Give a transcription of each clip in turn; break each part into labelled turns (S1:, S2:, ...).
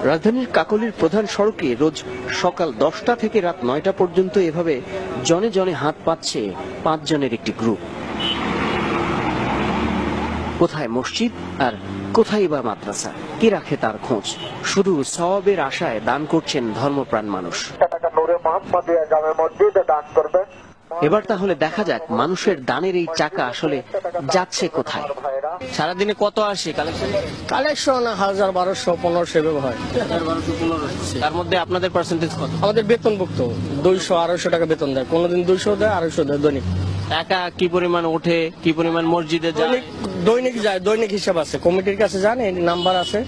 S1: রাজধানীর কাকলীর প্রধান সড়কে রোজ সকাল 10টা থেকে রাত 9টা পর্যন্ত এভাবে জনে জনে হাত পাতছে 5 জনের একটি গ্রুপ। কোথায় মসজিদ আর কোথায় বা মাদ্রাসা, কে রাখে তার খোঁজ? শুধু সওয়াবের আশায় দান করছেন ধর্মপ্রাণ মানুষ। এবার তাহলে দেখা যাক মানুষের দানের এই টাকা আসলে যাচ্ছে কোথায়। সারাদিনে কত আসে কালেকশন?
S2: 1000, 1200, 1500 এভাবে হয়।
S1: তার মধ্যে আপনাদের পার্সেন্টেজ কত?
S2: আমাদের বেতনভুক্ত 200, 250 টাকা বেতন দেয়, কোনোদিন 200 দেয়, 250 দেয় দৈনিক।
S1: টাকা কি পরিমাণ ওঠে, কি পরিমাণ মসজিদে যায়?
S2: দৈনিক যায়, দৈনিক হিসাব আছে, কমিটির কাছে যান, নাম্বার আছে,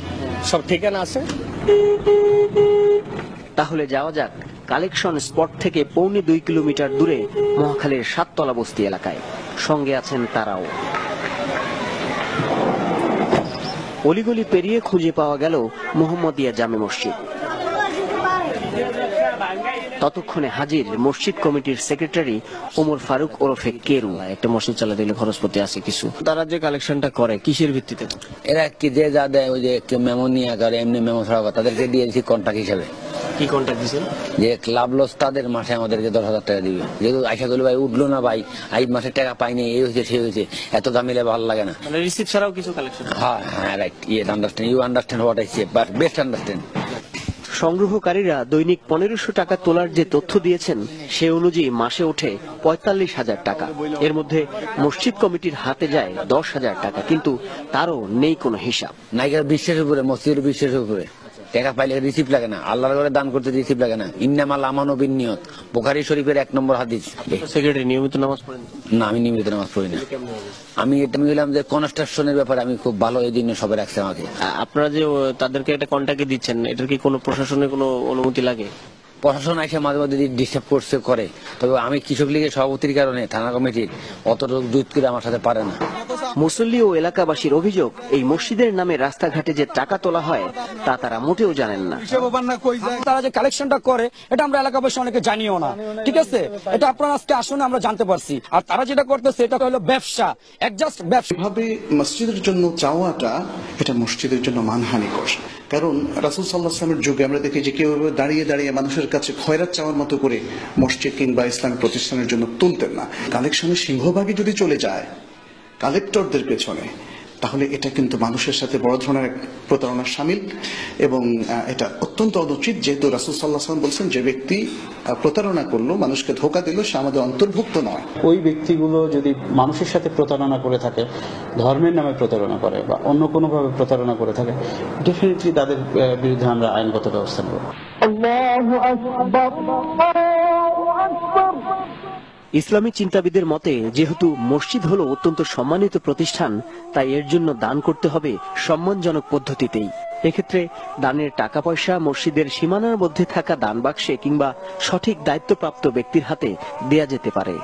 S2: সব ঠিকানা আছে।
S1: তাহলে যাওয়া যাক কালেকশন স্পট থেকে পৌনে 2 কিলোমিটার দূরে মহাখালীর 7তলা বস্তি এলাকায়। সঙ্গে আছেন তারাও। অলিগলি পেরিয়ে খুঁজে পাওয়া গেল মোহাম্মদিয়া জামে মসজিদ। ততক্ষণে হাজির মসজিদ কমিটির সেক্রেটারি ওমর ফারুক ওরফে কেরু। একটা মসজিদ চালাতে গেলে খরচপতি আছে কিছু। তারা যে কালেকশনটা করে কিসের ভিত্তিতে?
S3: এরা কি যে যা দেয়, ওই যে মেমো নিয়ে করে, এমনি মেমো ছাড়া তাদেরকে দিয়েছি কন্ট্রাক্ট হিসাবে।
S1: কি কন্ট্রাক্ট দিয়েছেন? যে
S3: ক্লাব লস তাদের মাসে আমাদেরকে 10,000 টাকা দিবে। যেহেতু আশা করি ভাই উঠলো না ভাই, এই মাসে টাকা পাইনি, এই হয়েছে সে হয়েছে, এত দাম মিলে ভালো লাগে না।
S1: মানে রিসিপ্ট ছাড়াও কিছু কালেকশন?
S3: হ্যাঁ হ্যাঁ, right, you understand what I say, but best understand.
S1: সংগ্রহকারীরা দৈনিক 1500 টাকা তোলার যে তথ্য দিয়েছেন সে অনুযায়ী মাসে ওঠে 45,000 টাকা। এর মধ্যে মসজিদ কমিটির হাতে যায় 10,000 টাকা, কিন্তু তারও নেই কোনো হিসাব।
S3: নাইকার বিশ্বাসের উপরে, মসজিদের বিশ্বাসের উপরে টাকা পাইলে রিসিপ্ট লাগে না, আল্লাহর ঘরে দান করতে রিসিপ্ট লাগে না। ইন্নামাল আমানু বিন্নিয়ত, বুখারী শরীফের 1 নম্বর হাদিস।
S1: সেক্রেটারি নিয়মিত নামাজ পড়েন?
S3: না, আমি নিয়মিত নামাজ পড়ি না। আমি এটা বললাম যে কনস্ট্রাকশনের ব্যাপারে আমি খুব ভালো, এই জন্য সবাই রাখছে আমাকে।
S1: আপনারা যে তাদেরকে একটা কন্ট্রাক্টে দিচ্ছেন, এটার কি কোনো প্রশাসনের কোনো অনুমতি লাগে?
S3: প্রশাসন এসে মাঝে মাঝে ডিস্টার্ব করছে করে, তবে আমি কৃষক লীগের সভাপতির কারণে থানা কমিটির অত জুত করে আমার সাথে পারে না।
S1: মুসল্লি ও এলাকাবাসীর অভিযোগ, এই মসজিদের নামে রাস্তাঘাটে যে টাকা তোলা হয় তা তারা মোটেও জানেন না।
S4: তারা যে কালেকশনটা করে এটা আমরা এলাকাবাসী অনেকে জানিও না, ঠিক আছে? এটা আপনারা আজকে আসলে আমরা জানতে পারছি। আর তারা যেটা করতেছে এটা হলো ব্যবসা, একজাস্ট ব্যবসা।
S5: এভাবে মসজিদের জন্য চাওয়াটা এটা মসজিদের জন্য মানহানিকর। কারণ রাসূল সাল্লাল্লাহু আলাইহি ওয়াসাল্লামের যুগে আমরা দেখি যে কেউ দাঁড়িয়ে দাঁড়িয়ে মানুষের কাছে খয়রাত চাওয়ার মতো করে মসজিদ কিংবা ইসলামিক প্রতিষ্ঠানের জন্য তুলতেন না। কালেকশনের সিংহভাগই যদি চলে যায় কালেক্টরদের পেছনে, তাহলে এটা কিন্তু মানুষের সাথে বড় ধরনের প্রতারণার শামিল, এবং এটা অত্যন্ত অনুচিত। যেহেতু রাসূল সাল্লাল্লাহু আলাইহি ওয়াসাল্লাম বলছেন যে ব্যক্তি প্রতারণা করলো, মানুষকে ধোঁকা দিল, সে আমাদের অন্তর্ভুক্ত নয়।
S6: ওই ব্যক্তিগুলো যদি মানুষের সাথে প্রতারণা করে থাকে, ধর্মের নামে প্রতারণা করে বা অন্য কোনো ভাবে প্রতারণা করে থাকে, ডেফিনেটলি তাদের বিরুদ্ধে আমরা আইনগত ব্যবস্থা নেব।
S1: ইসলামী চিন্তাবিদের মতে যেহেতু মসজিদ হলো অত্যন্ত সম্মানিত প্রতিষ্ঠান, তাই এর জন্য দান করতে হবে সম্মানজনক পদ্ধতিতেই। এক্ষেত্রে দানের টাকা পয়সা মসজিদের সীমানার মধ্যে থাকা দান বাক্সে কিংবা সঠিক দায়িত্বপ্রাপ্ত ব্যক্তির হাতে দেয়া যেতে পারে।